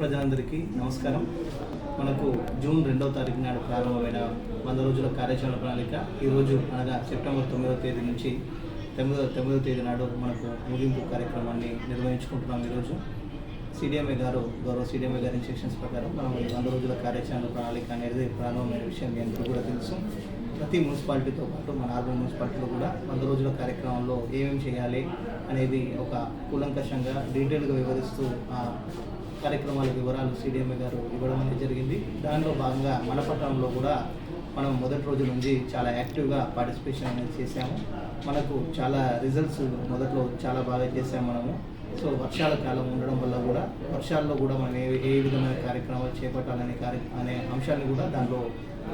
ప్రజలందరికీ నమస్కారం. మనకు జూన్ 2వ తారీఖు నాడు ప్రారంభమైన 100 రోజుల కార్యాచరణ ప్రణాళిక ఈరోజు అనగా సెప్టెంబర్ 9వ తేదీ నుంచి 9వ తేదీ నాడు మనకు ముగింపు కార్యక్రమాన్ని నిర్వహించుకుంటున్నాం. ఈరోజు గౌరవ సిడిఎంఏ గారి ఇన్స్ట్రక్షన్స్ ప్రకారం మనం 100 రోజుల కార్యాచరణ ప్రణాళిక అనేది ప్రారంభమైన విషయం మీ అందరికీ కూడా తెలుసు. ప్రతి మున్సిపాలిటీతో పాటు మన అర్బన్ మున్సిపాలిటీలో కూడా 100 రోజుల కార్యక్రమంలో ఏమేమి చేయాలి అనేది ఒక కూలంకషంగా డీటెయిల్గా వివరిస్తూ కార్యక్రమాల వివరాలు సిడిఎంఏ గారు ఇవ్వడం అనేది జరిగింది. దానిలో భాగంగా మన పట్టణంలో కూడా మనం మొదటి రోజు నుంచి చాలా యాక్టివ్గా పార్టిసిపేషన్ అనేది చేశాము. మనకు చాలా రిజల్ట్స్ మొదట్లో చాలా బాగా చేసాము మనము. సో వర్షాల కాలం ఉండడం వల్ల కూడా వర్షాల్లో కూడా మనం ఏ విధమైన కార్యక్రమాలు చేపట్టాలనే అనే అంశాన్ని కూడా దానిలో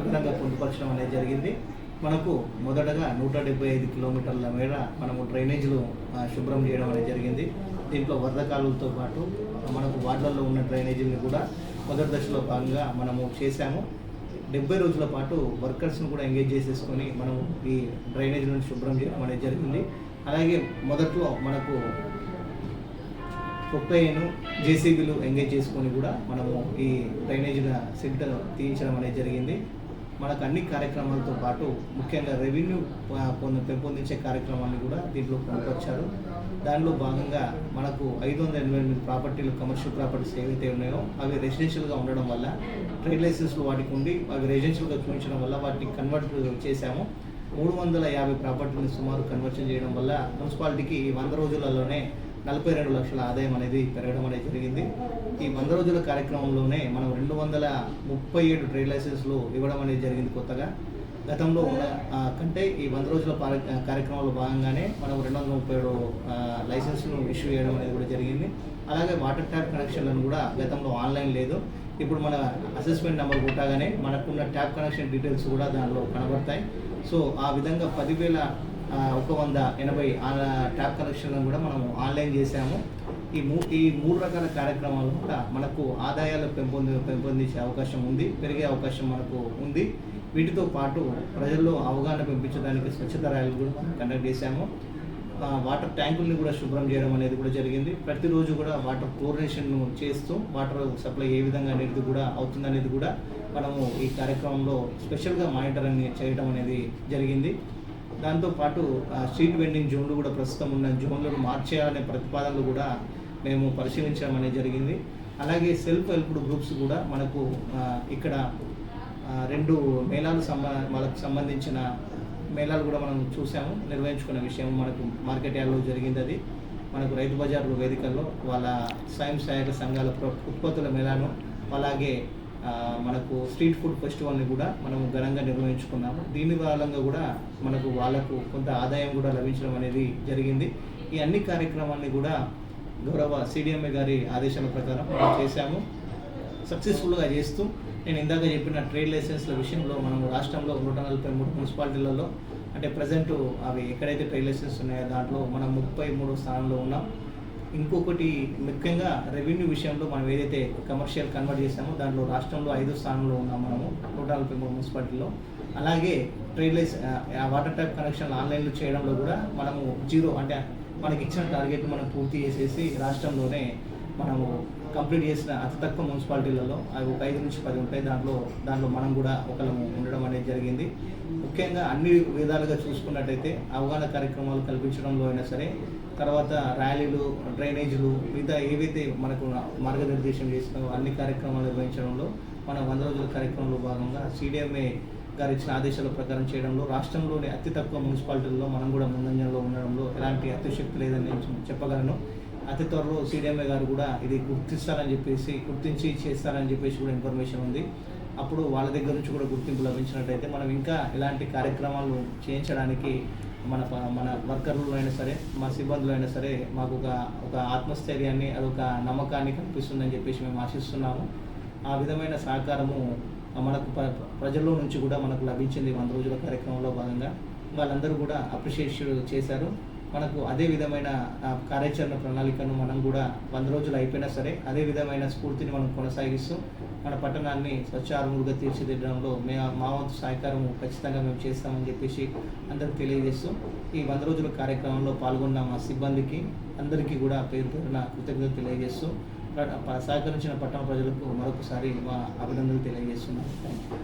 విధంగా పొందుపరచడం అనేది జరిగింది. మనకు మొదటగా 175 కిలోమీటర్ల మేర మనము డ్రైనేజీలు శుభ్రం చేయడం అనేది జరిగింది. దీంట్లో వరద కాలువలతో పాటు మనకు వార్డులలో ఉన్న డ్రైనేజీలను కూడా మొదటి దశలో భాగంగా మనము చేశాము. 70 రోజుల పాటు వర్కర్స్ను కూడా ఎంగేజ్ చేసేసుకొని మనము ఈ డ్రైనేజీలను శుభ్రం చేయడం అనేది జరిగింది. అలాగే మొదట్లో మనకు 30 జేసీబీలు ఎంగేజ్ చేసుకొని కూడా మనము ఈ డ్రైనేజీల సిల్ట్ తీయించడం అనేది జరిగింది. మనకు అన్ని కార్యక్రమాలతో పాటు ముఖ్యంగా రెవెన్యూ పెంపొందించే కార్యక్రమాన్ని కూడా దీంట్లో పొందుపరిచారు. దానిలో భాగంగా మనకు 588 ప్రాపర్టీలు కమర్షియల్ ప్రాపర్టీస్ ఏవైతే ఉన్నాయో అవి రెసిడెన్షియల్గా ఉండడం వల్ల ట్రేడ్ లైసెన్స్లు వాటికి ఉండి అవి రెసిడెన్షియల్గా చూపించడం వల్ల వాటిని కన్వర్ట్ చేశాము. 350 ప్రాపర్టీని సుమారు కన్వర్షన్ చేయడం వల్ల మున్సిపాలిటీకి 100 రోజులలోనే 42 లక్షల ఆదాయం అనేది పెరగడం అనేది జరిగింది. ఈ 100 రోజుల కార్యక్రమంలోనే మనం 237 ట్రేడ్ లైసెన్స్లు ఇవ్వడం అనేది జరిగింది కొత్తగా. గతంలో ఉన్న కంటే ఈ 100 రోజుల కార్యక్రమంలో భాగంగానే మనం 237 లైసెన్స్ను ఇష్యూ చేయడం అనేది కూడా జరిగింది. అలాగే వాటర్ ట్యాప్ కనెక్షన్లను కూడా గతంలో ఆన్లైన్ లేదు. ఇప్పుడు మన అసెస్మెంట్ నెంబర్ కొట్టగానే మనకున్న ట్యాప్ కనెక్షన్ డీటెయిల్స్ కూడా దానిలో కనబడతాయి. సో ఆ విధంగా 10,180 ట్యాప్ కనెక్షన్లను కూడా మనం ఆన్లైన్ చేశాము. ఈ మూడు రకాల కార్యక్రమాలు కూడా మనకు ఆదాయాలు పెంపొందించే అవకాశం ఉంది, పెరిగే అవకాశం మనకు ఉంది. వీటితో పాటు ప్రజల్లో అవగాహన పెంపించడానికి స్వచ్ఛత ర్యాలీలు కూడా మనం కండక్ట్ చేశాము. వాటర్ ట్యాంకుల్ని కూడా శుభ్రం చేయడం అనేది కూడా జరిగింది. ప్రతిరోజు కూడా వాటర్ క్లోరినేషన్ చేస్తూ వాటర్ సప్లై ఏ విధంగా అనేది కూడా అవుతుందనేది కూడా మనము ఈ కార్యక్రమంలో స్పెషల్గా మానిటరింగ్ చేయడం అనేది జరిగింది. దాంతోపాటు స్ట్రీట్ వెండింగ్ జోన్లు కూడా ప్రస్తుతం ఉన్న జోన్లను మార్చేయాలనే ప్రతిపాదనలు కూడా మేము పరిశీలించడం అనేది జరిగింది. అలాగే సెల్ఫ్ హెల్ప్ గ్రూప్స్ కూడా మనకు ఇక్కడ 2 మేళాలు వాళ్ళకు సంబంధించిన మేళాలు కూడా మనం చూసాము, నిర్వహించుకున్న విషయం మనకు మార్కెట్ యార్డ్లో జరిగింది. అది మనకు రైతు బజార్లు వేదికల్లో వాళ్ళ స్వయం సహాయక సంఘాల ఉత్పత్తుల మేళాను, అలాగే మనకు స్ట్రీట్ ఫుడ్ ఫెస్టివల్ని కూడా మనము ఘనంగా నిర్వహించుకున్నాము. దీని మూలంగా కూడా వాళ్ళకు కొంత ఆదాయం కూడా లభించడం అనేది జరిగింది. ఈ అన్ని కార్యక్రమాన్ని కూడా గౌరవ సిడిఎంఏ గారి ఆదేశాల ప్రకారం మనం చేశాము. సక్సెస్ఫుల్గా చేస్తూ నేను ఇందాక చెప్పిన ట్రేడ్ లైసెన్స్ల విషయంలో మనం రాష్ట్రంలో 143 మున్సిపాలిటీలలో అంటే ప్రజెంట్ అవి ఎక్కడైతే ట్రేడ్ లైసెన్స్ ఉన్నాయో దాంట్లో మనం 33 స్థానంలో ఉన్నాం. ఇంకొకటి ముఖ్యంగా రెవెన్యూ విషయంలో మనం ఏదైతే కమర్షియల్ కన్వర్ట్ చేసామో దాంట్లో రాష్ట్రంలో 5వ స్థానంలో ఉన్నాం మనము 143 మున్సిపాలిటీలో. అలాగే ట్రేడ్ వాటర్ ట్యాప్ కనెక్షన్ ఆన్లైన్లో చేయడంలో కూడా మనము 0 అంటే మనకి ఇచ్చిన టార్గెట్ మనం పూర్తి చేసేసి రాష్ట్రంలోనే మనము కంప్లీట్ చేసిన అతి తక్కువ మున్సిపాలిటీలలో అవి ఒక 5 నుంచి 10 ఉంటాయి. దాంట్లో మనం కూడా ఒకళ్ళము ఉండడం అనేది జరిగింది. ముఖ్యంగా అన్ని విధాలుగా చూసుకున్నట్టయితే అవగాహన కార్యక్రమాలు కల్పించడంలో అయినా సరే, తర్వాత ర్యాలీలు, డ్రైనేజీలు, మిగతా ఏవైతే మనకు మార్గనిర్దేశం చేసినామో అన్ని కార్యక్రమాలు నిర్వహించడంలో మన 100 రోజుల కార్యక్రమంలో భాగంగా సిడిఎంఏ గారు ఇచ్చిన ఆదేశాల ప్రకారం చేయడంలో రాష్ట్రంలోని అతి తక్కువ మున్సిపాలిటీల్లో మనం కూడా ముందంజలో ఉండడంలో ఎలాంటి అతిశక్తి లేదని నేను చెప్పగలను. అతి త్వరలో సిడిఎంఏ గారు కూడా ఇది గుర్తించి చేస్తారని చెప్పేసి కూడా ఇన్ఫర్మేషన్ ఉంది. అప్పుడు వాళ్ళ దగ్గర నుంచి కూడా గుర్తింపు లభించినట్టయితే మనం ఇంకా ఇలాంటి కార్యక్రమాలు చేయించడానికి మన వర్కర్లు అయినా సరే, మా సిబ్బందులు అయినా సరే మాకు ఒక ఆత్మస్థైర్యాన్ని, అదొక నమ్మకాన్ని కల్పిస్తుందని చెప్పేసి మేము ఆశిస్తున్నాము. ఆ విధమైన సహకారము మనకు ప్రజల్లో నుంచి కూడా మనకు లభించింది 100 రోజుల కార్యక్రమంలో భాగంగా. వాళ్ళందరూ కూడా అప్రిషియేట్ చేశారు. మనకు అదే విధమైన కార్యాచరణ ప్రణాళికను మనం కూడా 100 రోజులు అయిపోయినా సరే అదే విధమైన స్ఫూర్తిని మనం కొనసాగిస్తూ మన పట్టణాన్ని స్వచ్ఛారుముగా తీర్చిదిద్దడంలో మా వంతు సహకారం ఖచ్చితంగా మేము చేస్తామని చెప్పేసి అందరికి తెలియజేస్తూ ఈ 100 రోజుల కార్యక్రమంలో పాల్గొన్న మా సిబ్బందికి అందరికీ కూడా పేరు పేరున కృతజ్ఞతలు తెలియజేస్తూ సహకరించిన పట్టణ ప్రజలకు మరొకసారి మా అభినందనలు తెలియజేస్తున్నాను. Thank you.